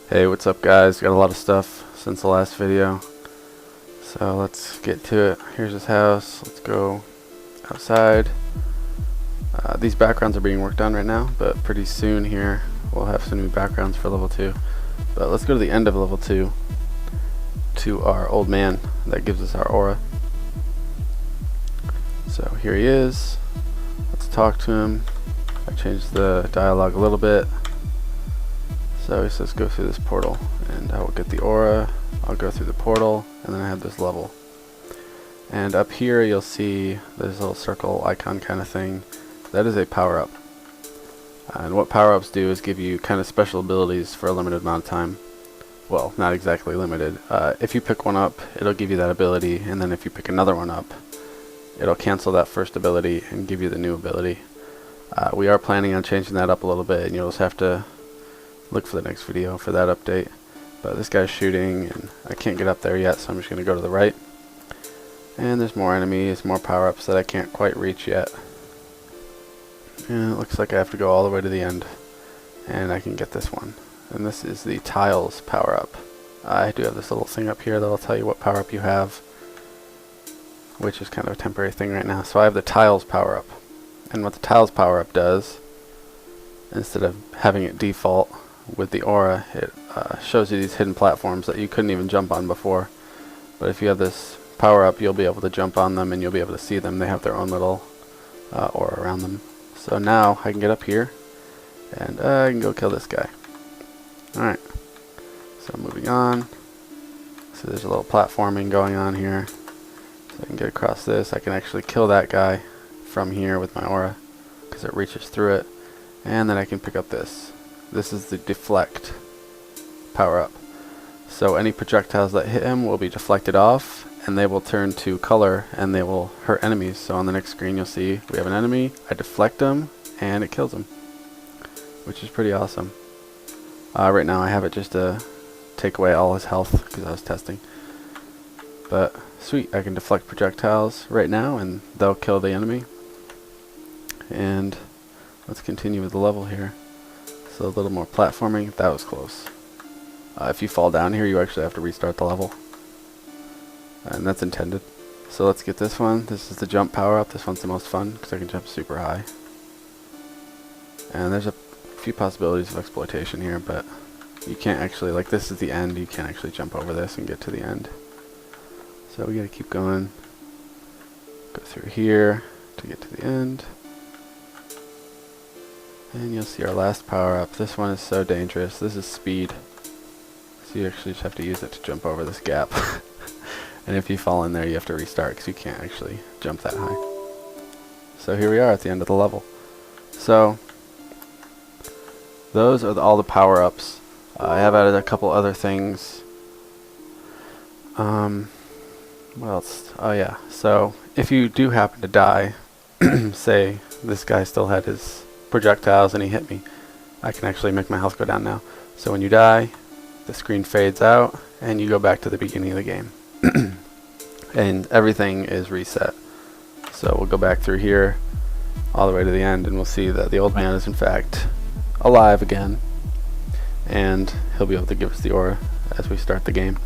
Hey, what's up guys? Got a lot of stuff since the last video, so let's get to it. Here's his house. Let's go outside. These backgrounds are being worked on right now, but pretty soon here we'll have some new backgrounds for level 2. But let's go to the end of level 2 to our old man that gives us our aura. So here he is. Let's talk to him. I changed the dialogue a little bit. So he says go through this portal, and I will get the aura. I'll go through the portal, and then I have this level. And up here you'll see this little circle icon kind of thing. That is a power-up. And what power-ups do is give you kind of special abilities for a limited amount of time. Well, not exactly limited. If you pick one up, it'll give you that ability, and then if you pick another one up, it'll cancel that first ability and give you the new ability. We are planning on changing that up a little bit, and you'll just have to look for the next video for that update. But this guy's shooting and I can't get up there yet, so I'm just going to go to the right. And there's more enemies, more power-ups that I can't quite reach yet. And it looks like I have to go all the way to the end, and I can get this one. And this is the tiles power-up. I do have this little thing up here that will tell you what power-up you have, which is kind of a temporary thing right now. So I have the tiles power-up, and what the tiles power-up does, instead of having it default with the aura, it shows you these hidden platforms that you couldn't even jump on before. But if you have this power up, you'll be able to jump on them and you'll be able to see them. They have their own little aura around them. So now I can get up here and I can go kill this guy. Alright, so moving on. So there's a little platforming going on here. So I can get across this. I can actually kill that guy from here with my aura because it reaches through it. And then I can pick up this. This is the Deflect power-up. So any projectiles that hit him will be deflected off, and they will turn to color, and they will hurt enemies. So on the next screen you'll see we have an enemy, I deflect him, and it kills him, which is pretty awesome. Right now I have it just to take away all his health because I was testing. But sweet, I can deflect projectiles right now, and they'll kill the enemy. And let's continue with the level here. So a little more platforming. That was close. If you fall down here, you actually have to restart the level, and that's intended. So let's get this one. This is the jump power up. This one's the most fun because I can jump super high. And there's a few possibilities of exploitation here, but you can't actually, like, this is the end. You can't actually jump over this and get to the end. So we gotta keep going. Go through here to get to the end. And you'll see our last power up. This one is so dangerous. This is speed. So you actually just have to use it to jump over this gap. And if you fall in there, you have to restart because you can't actually jump that high. So here we are at the end of the level. So those are all the power ups. I have added a couple other things. What else? Oh yeah. So if you do happen to die, say this guy still had his projectiles and he hit me, I can actually make my health go down now. So when you die, the screen fades out and you go back to the beginning of the game. And everything is reset. So we'll go back through here all the way to the end, and we'll see that the old man is in fact alive again, and he'll be able to give us the aura as we start the game.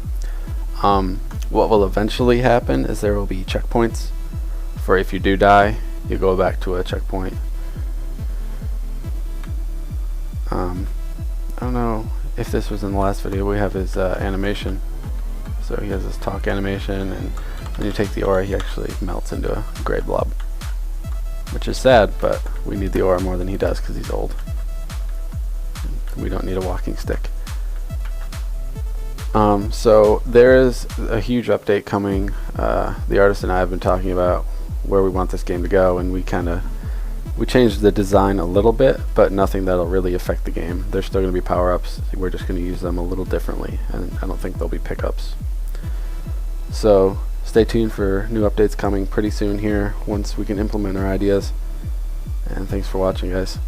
What will eventually happen is there will be checkpoints for if you do die, you go back to a checkpoint. I don't know if this was in the last video. We have his animation. So he has this talk animation, and when you take the aura, he actually melts into a gray blob, which is sad, but we need the aura more than he does because he's old. We don't need a walking stick. So there is a huge update coming. The artist and I have been talking about where we want this game to go, and we changed the design a little bit, but nothing that'll really affect the game. There's still going to be power-ups. We're just going to use them a little differently, and I don't think there'll be pickups. So stay tuned for new updates coming pretty soon here once we can implement our ideas. And thanks for watching, guys.